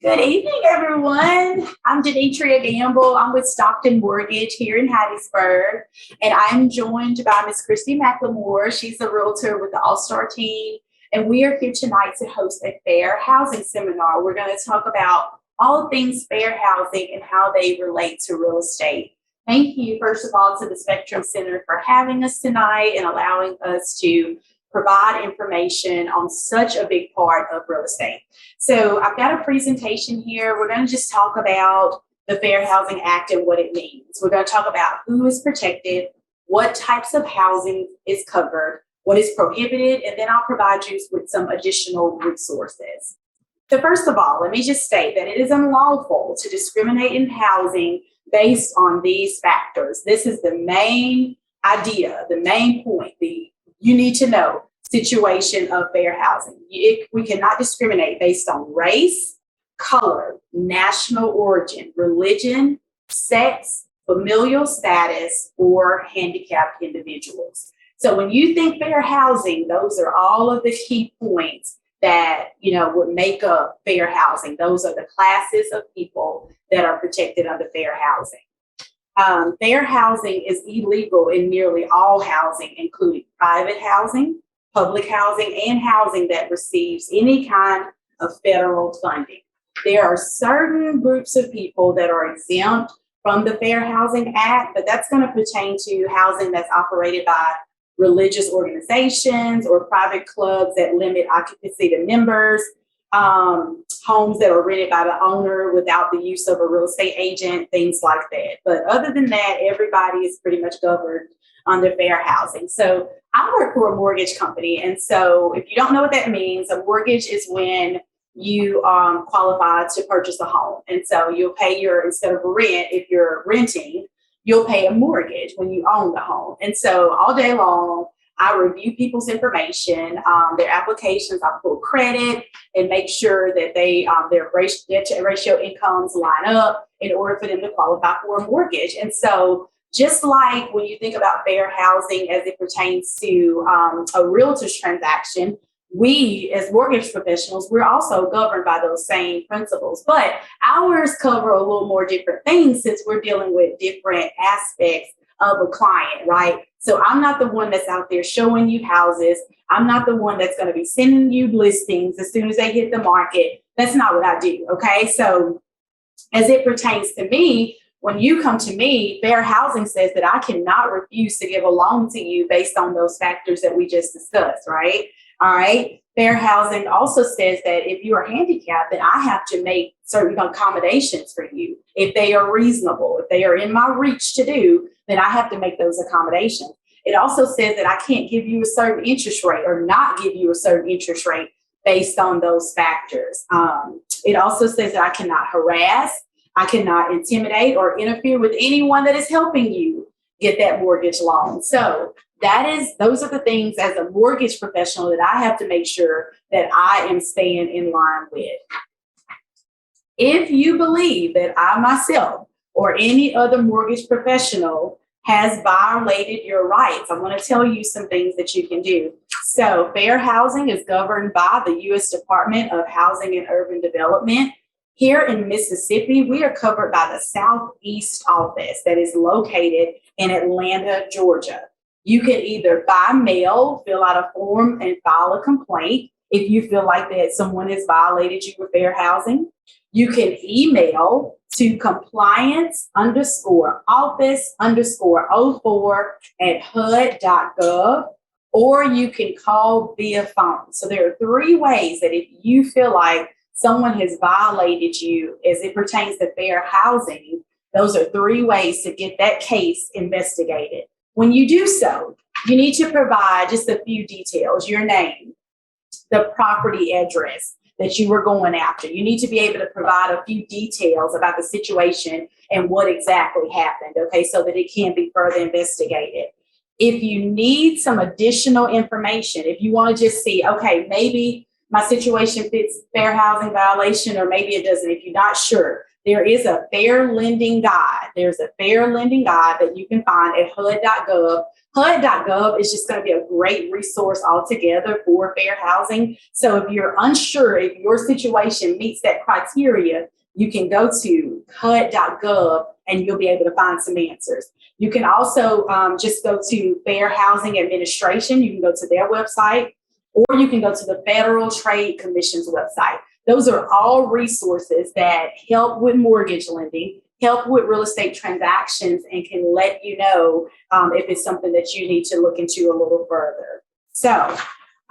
Good evening, everyone. I'm Denetria Gamble. I'm with Stockton Mortgage here in Hattiesburg, and I'm joined by Miss Christy McLemore. She's a realtor with the All-Star team, and we are here tonight to host a fair housing seminar. We're going to talk about all things fair housing and how they relate to real estate. Thank you, first of all, to the Spectrum Center for having us tonight and allowing us to provide information on such a big part of real estate. So I've got a presentation here. We're going to just talk about the Fair Housing Act and what it means. We're going to talk about who is protected, what types of housing is covered, what is prohibited, and then I'll provide you with some additional resources. So first of all, let me just state that it is unlawful to discriminate in housing based on these factors. This is the main idea, the main point, you need to know situation of fair housing. We cannot discriminate based on race, color, national origin, religion, sex, familial status, or handicapped individuals. So when you think fair housing, those are all of the key points that would make up fair housing. Those are the classes of people that are protected under fair housing. Fair housing is illegal in nearly all housing, including private housing, public housing, and housing that receives any kind of federal funding. There are certain groups of people that are exempt from the Fair Housing Act, but that's going to pertain to housing that's operated by religious organizations or private clubs that limit occupancy to members, homes that are rented by the owner without the use of a real estate agent, things like that. But other than that, everybody is pretty much governed under fair housing. So I work for a mortgage company. And so if you don't know what that means, a mortgage is when you qualify to purchase a home. And so you'll pay instead of rent, if you're renting, you'll pay a mortgage when you own the home. And so all day long, I review people's information, their applications. I pull credit and make sure that their ratio incomes line up in order for them to qualify for a mortgage. And so just like when you think about fair housing as it pertains to a realtor's transaction, we as mortgage professionals, we're also governed by those same principles. But ours cover a little more different things since we're dealing with different aspects of a client, right? So I'm not the one that's out there showing you houses. I'm not the one that's going to be sending you listings as soon as they hit the market. That's not what I do, okay? So as it pertains to me, when you come to me, fair housing says that I cannot refuse to give a loan to you based on those factors that we just discussed, right? All right. Fair housing also says that if you are handicapped, then I have to make certain accommodations for you. If they are reasonable, if they are in my reach to do, then I have to make those accommodations. It also says that I can't give you a certain interest rate or not give you a certain interest rate based on those factors. It also says that I cannot harass, I cannot intimidate or interfere with anyone that is helping you get that mortgage loan. So those are the things as a mortgage professional that I have to make sure that I am staying in line with. If you believe that I myself or any other mortgage professional has violated your rights, I'm going to tell you some things that you can do. So fair housing is governed by the U.S. Department of Housing and Urban Development. Here in Mississippi, we are covered by the Southeast office that is located in Atlanta, Georgia. You can either by mail, fill out a form and file a complaint if you feel like that someone has violated you with fair housing. You can email to compliance_office_04@hud.gov, or you can call via phone. So there are three ways that if you feel like someone has violated you as it pertains to fair housing, those are three ways to get that case investigated. When you do so, you need to provide just a few details, your name, the property address that you were going after. You need to be able to provide a few details about the situation and what exactly happened, okay, so that it can be further investigated. If you need some additional information, if you want to just see, okay, maybe my situation fits fair housing violation or maybe it doesn't, if you're not sure, there is a fair lending guide. There's a fair lending guide that you can find at HUD.gov. HUD.gov is just going to be a great resource altogether for fair housing. So if you're unsure if your situation meets that criteria, you can go to HUD.gov and you'll be able to find some answers. You can also just go to Fair Housing Administration. You can go to their website, or you can go to the Federal Trade Commission's website. Those are all resources that help with mortgage lending, help with real estate transactions, and can let you know if it's something that you need to look into a little further. So,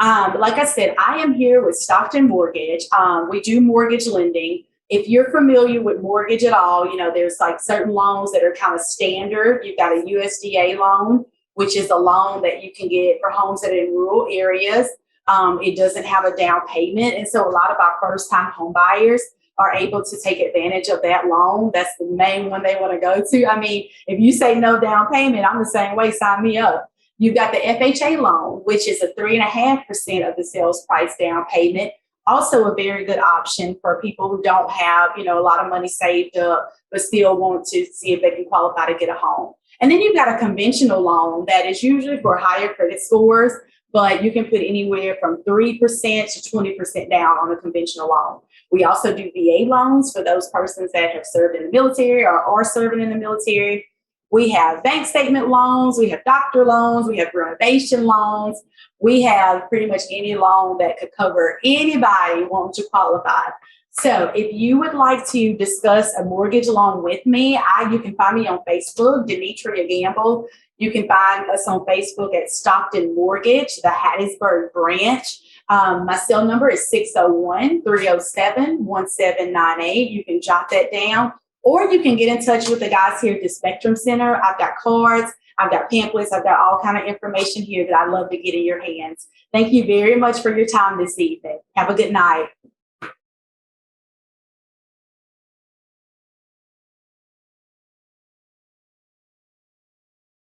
like I said, I am here with Stockton Mortgage. We do mortgage lending. If you're familiar with mortgage at all, you know, there's like certain loans that are kind of standard. You've got a USDA loan, which is a loan that you can get for homes that are in rural areas. It doesn't have a down payment. And so a lot of our first-time home buyers are able to take advantage of that loan. That's the main one they want to go to. I mean, if you say no down payment, I'm the same way, sign me up. You've got the FHA loan, which is a 3.5% of the sales price down payment. Also a very good option for people who don't have, you know, a lot of money saved up, but still want to see if they can qualify to get a home. And then you've got a conventional loan that is usually for higher credit scores, but you can put anywhere from 3% to 20% down on a conventional loan. We also do VA loans for those persons that have served in the military or are serving in the military. We have bank statement loans, we have doctor loans, we have renovation loans. We have pretty much any loan that could cover anybody wanting to qualify. So if you would like to discuss a mortgage loan with me, you can find me on Facebook, Denetria Gamble. You can find us on Facebook at Stockton Mortgage, the Hattiesburg branch. My cell number is 601-307-1798. You can jot that down, or you can get in touch with the guys here at the Spectrum Center. I've got cards, I've got pamphlets, I've got all kind of information here that I'd love to get in your hands. Thank you very much for your time this evening. Have a good night.